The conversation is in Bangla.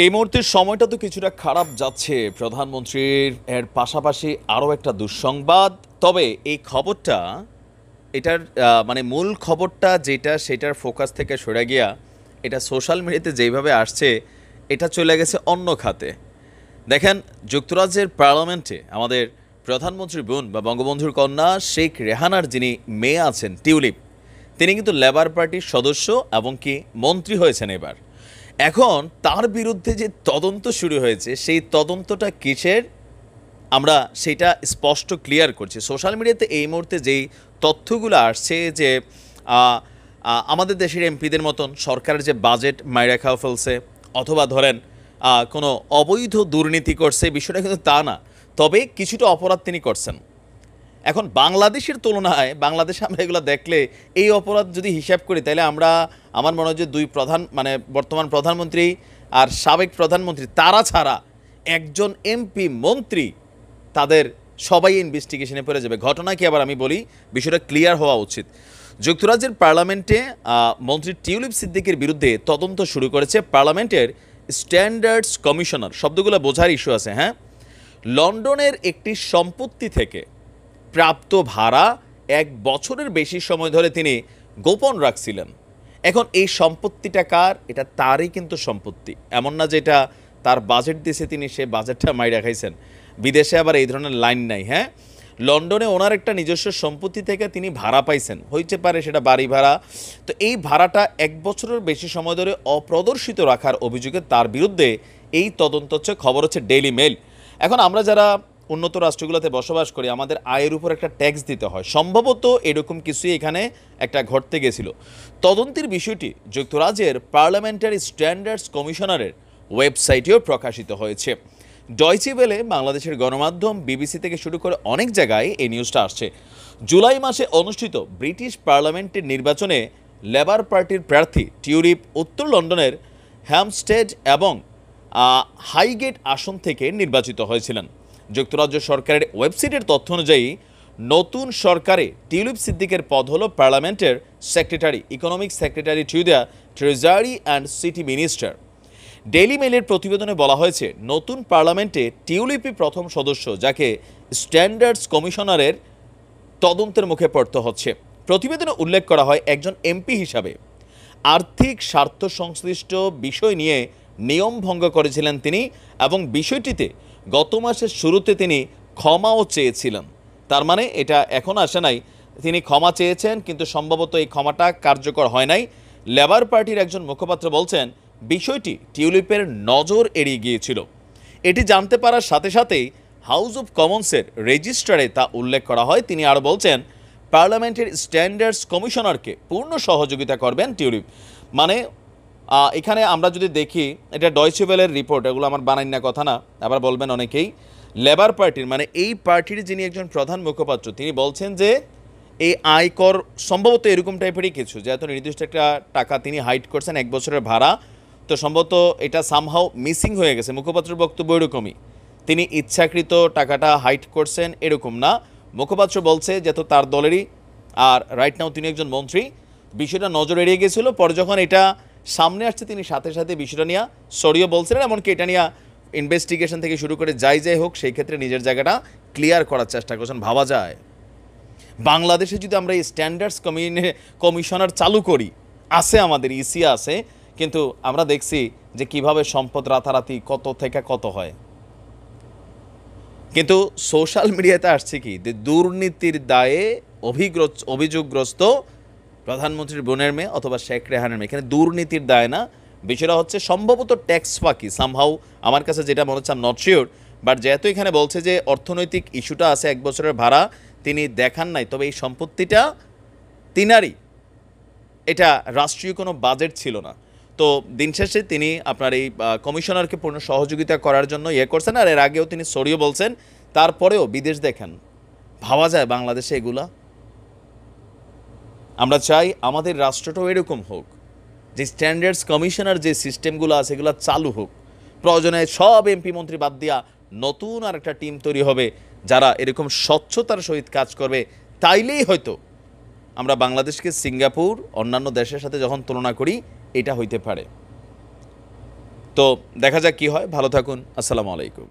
এই মুহূর্তের সময়টা তো কিছুটা খারাপ যাচ্ছে প্রধানমন্ত্রীর এর পাশাপাশি আরও একটা দুঃসংবাদ। তবে এই খবরটা এটার মানে মূল খবরটা যেটা সেটার ফোকাস থেকে সরে গিয়া এটা সোশ্যাল মিডিয়াতে যেইভাবে আসছে এটা চলে গেছে অন্য খাতে। দেখেন, যুক্তরাজ্যের পার্লামেন্টে আমাদের প্রধানমন্ত্রীর বোন বা বঙ্গবন্ধুর কন্যা শেখ রেহানার যিনি মেয়ে আছেন টিউলিপ, তিনি কিন্তু লেবার পার্টির সদস্য এবং কি মন্ত্রী হয়েছেন এবার। এখন তার বিরুদ্ধে যে তদন্ত শুরু হয়েছে সেই তদন্তটা কিসের আমরা সেটা স্পষ্ট ক্লিয়ার করছি। সোশ্যাল মিডিয়াতে এই মুহূর্তে যেই তথ্যগুলো আসছে যে আমাদের দেশের এমপিদের মতন সরকারের যে বাজেট মাইরা খাওয়া ফেলছে অথবা ধরেন কোনো অবৈধ দুর্নীতি করছে, বিষয়টা কিন্তু তা না, তবে কিছুটা অপরাধ তিনি করছেন। এখন বাংলাদেশের তুলনায় বাংলাদেশে আমরা এগুলো দেখলে এই অপরাধ যদি হিসাব করি তাহলে আমরা আমার মনে হয় যে দুই প্রধান মানে বর্তমান প্রধানমন্ত্রী আর সাবেক প্রধানমন্ত্রী তারা ছাড়া একজন এমপি মন্ত্রী তাদের সবাই ইনভেস্টিগেশনে পড়ে যাবে। ঘটনা কি আবার আমি বলি, বিষয়টা ক্লিয়ার হওয়া উচিত। যুক্তরাজ্যের পার্লামেন্টে মন্ত্রী টিউলিপ সিদ্দিকের বিরুদ্ধে তদন্ত শুরু করেছে পার্লামেন্টের স্ট্যান্ডার্ডস কমিশনার। শব্দগুলো বোঝার ইস্যু আছে, হ্যাঁ। লন্ডনের একটি সম্পত্তি থেকে প্রাপ্ত ভাড়া 1 বছরের বেশি সময় ধরে তিনি গোপন রাখছিলেন। এখন এই সম্পত্তিটা কার? এটা তারই কিন্তু সম্পত্তি, এমন না যে এটা তার বাজেট দিয়েছে তিনি সে বাজেটটা মাইরা খাইছেন। বিদেশে আবার এই ধরনের লাইন নাই, হ্যাঁ। লন্ডনে ওনার একটা নিজস্ব সম্পত্তি থেকে তিনি ভাড়া পাইছেন, হইতে পারে সেটা বাড়ি ভাড়া। তো এই ভাড়াটা 1 বছরের বেশি সময় ধরে অপ্রদর্শিত রাখার অভিযোগে তার বিরুদ্ধে এই তদন্ত হচ্ছে। খবর হচ্ছে ডেইলি মেইল। এখন আমরা যারা উন্নত রাষ্ট্রগুলোতে বসবাস করি আমাদের আয়ের উপর একটা ট্যাক্স দিতে হয়, সম্ভবত এরকম কিছুই এখানে একটা ঘটতে গেছিল। তদন্তের বিষয়টি যুক্তরাজ্যের পার্লামেন্টারি স্ট্যান্ডার্ডস কমিশনারের ওয়েবসাইটেও প্রকাশিত হয়েছে। ডয়চে ওয়েলে, বাংলাদেশের গণমাধ্যম বিবিসি থেকে শুরু করে অনেক জায়গায় এই নিউজটা আসছে। জুলাই মাসে অনুষ্ঠিত ব্রিটিশ পার্লামেন্টের নির্বাচনে লেবার পার্টির প্রার্থী টিউলিপ উত্তর লন্ডনের হ্যামস্টেড এবং হাইগেট আসন থেকে নির্বাচিত হয়েছিলেন। যুক্তরাজ্য সরকারের ওয়েবসাইটের তথ্য অনুযায়ী নতুন সরকারে টিউলিপ সিদ্দিকের পদ হল পার্লামেন্টের secretary, economic secretary to the treasury and city minister. Daily মেইলের প্রতিবেদনে বলা হয়েছে নতুন পার্লামেন্টে টিউলিপই প্রথম সদস্য যাকে স্ট্যান্ডার্ডস কমিশনারের তদন্তের মুখে পড়তে হচ্ছে। প্রতিবেদনে উল্লেখ করা হয় একজন এমপি হিসাবে আর্থিক স্বার্থ সংশ্লিষ্ট বিষয় নিয়ে নিয়ম ভঙ্গ করেছিলেন তিনি এবং বিষয়টিতে গত মাসের শুরুতে তিনি ক্ষমাও চেয়েছিলেন। তার মানে এটা এখন আসে নাই, তিনি ক্ষমা চেয়েছেন কিন্তু সম্ভবত এই ক্ষমাটা কার্যকর হয় নাই। লেবার পার্টির একজন মুখপাত্র বলছেন বিষয়টি টিউলিপের নজর এড়িয়ে গিয়েছিল। এটি জানতে পারার সাথে সাথেই হাউস অব কমন্সের রেজিস্ট্রারে তা উল্লেখ করা হয়। তিনি আরও বলছেন পার্লামেন্টের স্ট্যান্ডার্ডস কমিশনারকে পূর্ণ সহযোগিতা করবেন টিউলিপ। মানে এখানে আমরা যদি দেখি এটা ডয়চে ওয়েলের রিপোর্ট, এগুলো আমার বানাই না কথা না, আবার বলবেন অনেকেই। লেবার পার্টির মানে এই পার্টির যিনি একজন প্রধান মুখপাত্র তিনি বলছেন যে এই আয়কর সম্ভবত এরকম টাইপেরই কিছু, যেহেতু নির্দিষ্ট একটা টাকা তিনি হাইড করছেন 1 বছরের ভাড়া, তো সম্ভবত এটা সামহাও মিসিং হয়ে গেছে। মুখপাত্রের বক্তব্য এরকমই, তিনি ইচ্ছাকৃত টাকাটা হাইড করছেন এরকম না। মুখপাত্র বলছে যেহেতু তার দলেরই আর রাইট নাও তিনি একজন মন্ত্রী, বিষয়টা নজর এড়িয়ে গেছিল। পরে যখন এটা সামনে আসছে তিনি সাথে সাথে বিষয়টা নিয়ে সরিয়ে বলছিলেন, এমনকি এটা নিয়ে ইনভেস্টিগেশন থেকে শুরু করে যাই হোক সেই ক্ষেত্রে নিজের জায়গাটা ক্লিয়ার করার চেষ্টা করছেন। ভাবা যায় বাংলাদেশে যদি আমরা এই স্ট্যান্ডার্ডস কমিশনার চালু করি, আছে আমাদের ইসি আছে, কিন্তু আমরা দেখছি যে কিভাবে সম্পদ রাতারাতি কত থেকে কত হয়। কিন্তু সোশ্যাল মিডিয়াতে আসছে কি যে দুর্নীতির দায়ে অভিযোগগ্রস্ত প্রধানমন্ত্রীর বোনের মেয়ে অথবা শেখ রেহানের মেয়ে। এখানে দুর্নীতির দায় না, বিষয়টা হচ্ছে সম্ভবত ট্যাক্স ফাঁকি সামহাউ। আমার কাছে যেটা মনে হচ্ছে, আম নট শিওর, বাট যেহেতু এখানে বলছে যে অর্থনৈতিক ইস্যুটা আছে, 1 বছরের ভাড়া তিনি দেখান নাই, তবে এই সম্পত্তিটা তিনারই, এটা রাষ্ট্রীয় কোনো বাজেট ছিল না। তো দিন শেষে তিনি আপনার এই কমিশনারকে পূর্ণ সহযোগিতা করার জন্য করছেন, আর এর আগেও তিনি সরিয়ে বলছেন। তারপরেও বিদেশ দেখেন, ভাবা যায় বাংলাদেশে এগুলা। আমরা চাই আমাদের রাষ্ট্রটাও এরকম হোক, যে স্ট্যান্ডার্ডস কমিশনার যে সিস্টেমগুলো আছে এগুলো চালু হোক। প্রয়োজনে সব এমপি মন্ত্রী বাদ দিয়া নতুন আর একটা টিম তৈরি হবে যারা এরকম স্বচ্ছতার সহিত কাজ করবে। তাইলেই হয়তো আমরা বাংলাদেশকে সিঙ্গাপুর অন্যান্য দেশের সাথে যখন তুলনা করি এটা হইতে পারে। তো দেখা যাক কি হয়। ভালো থাকুন। আসসালামু আলাইকুম।